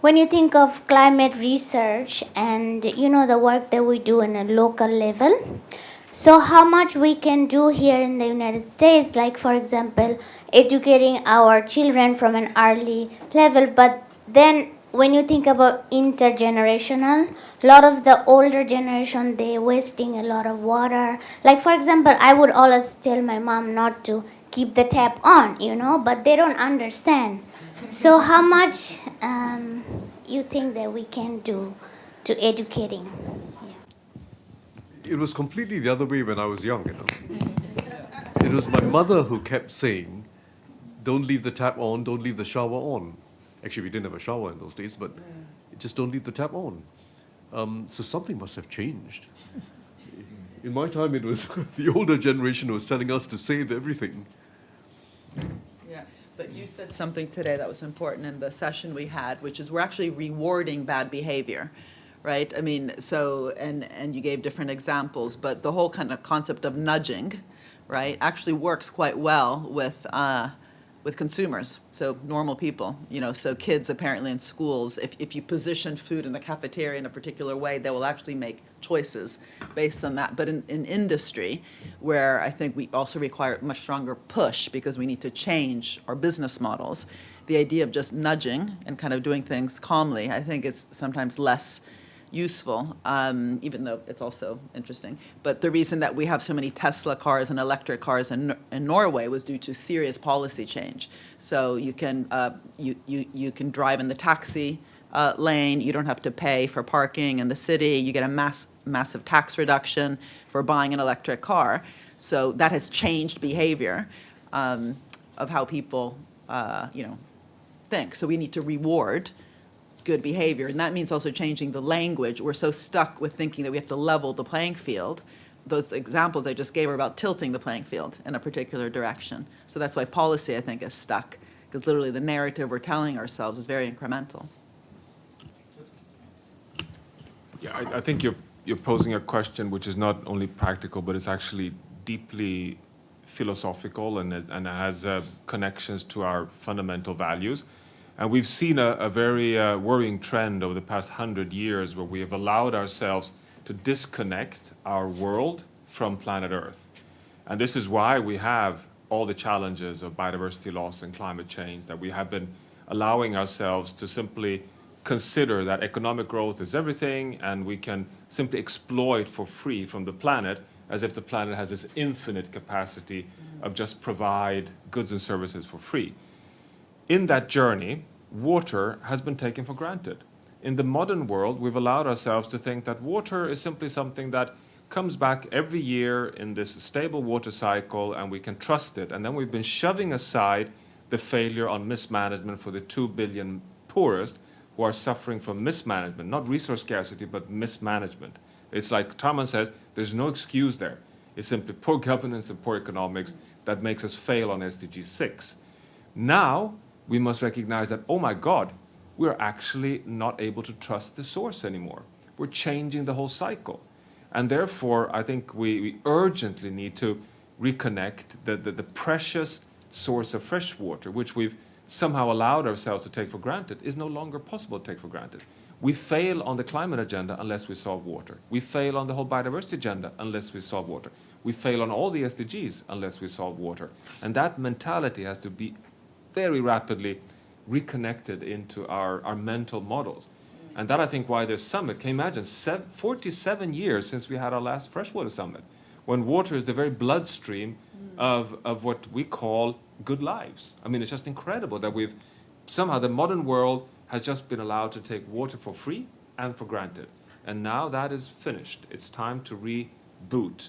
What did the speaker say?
when you think of climate research and the work that we do in a local level, so how much we can do here in the United States, like for example, educating our children from an early level, but then when you think about intergenerational, a lot of the older generation, they wasting a lot of water. Like for example, I would always tell my mom not to keep the tap on, but they don't understand. So how much you think that we can do to educating? It was completely the other way when I was young, It was my mother who kept saying, don't leave the tap on, don't leave the shower on. Actually, we didn't have a shower in those days, but just don't leave the tap on. So something must have changed. In my time, it was the older generation who was telling us to save everything. Yeah, but you said something today that was important in the session we had, which is we're actually rewarding bad behavior, right? I mean, so, and you gave different examples, but the whole kind of concept of nudging, right, actually works quite well with consumers, so normal people, so kids apparently in schools, if you position food in the cafeteria in a particular way, they will actually make choices based on that. But in industry, where I think we also require a much stronger push because we need to change our business models, the idea of just nudging and kind of doing things calmly, I think is sometimes less useful, even though it's also interesting. But the reason that we have so many Tesla cars and electric cars in Norway was due to serious policy change. So you can you can drive in the taxi lane. You don't have to pay for parking in the city. You get a massive tax reduction for buying an electric car. So that has changed behavior of how people think. So we need to reward good behavior, and that means also changing the language. We're so stuck with thinking that we have to level the playing field. Those examples I just gave are about tilting the playing field in a particular direction. So that's why policy, I think, is stuck, because literally the narrative we're telling ourselves is very incremental. Yeah, I think you're posing a question which is not only practical, but it's actually deeply philosophical and has connections to our fundamental values. And we've seen a very worrying trend over the past 100 years where we have allowed ourselves to disconnect our world from planet Earth. And this is why we have all the challenges of biodiversity loss and climate change, that we have been allowing ourselves to simply consider that economic growth is everything and we can simply exploit for free from the planet, as if the planet has this infinite capacity of just provide goods and services for free. In that journey, water has been taken for granted. In the modern world, we've allowed ourselves to think that water is simply something that comes back every year in this stable water cycle and we can trust it. And then we've been shoving aside the failure on mismanagement for the 2 billion poorest who are suffering from mismanagement, not resource scarcity, but mismanagement. It's like Tharman says, there's no excuse there. It's simply poor governance and poor economics that makes us fail on SDG 6. Now, we must recognize that, oh my God, we're actually not able to trust the source anymore. We're changing the whole cycle. And therefore, I think we urgently need to reconnect the precious source of fresh water, which we've somehow allowed ourselves to take for granted, is no longer possible to take for granted. We fail on the climate agenda unless we solve water. We fail on the whole biodiversity agenda unless we solve water. We fail on all the SDGs unless we solve water. And that mentality has to be very rapidly reconnected into our mental models. And that, I think, why this summit, can you imagine, 47 years since we had our last freshwater summit, when water is the very bloodstream of what we call good lives. I mean, it's just incredible that we've, somehow the modern world has just been allowed to take water for free and for granted. And now that is finished. It's time to reboot.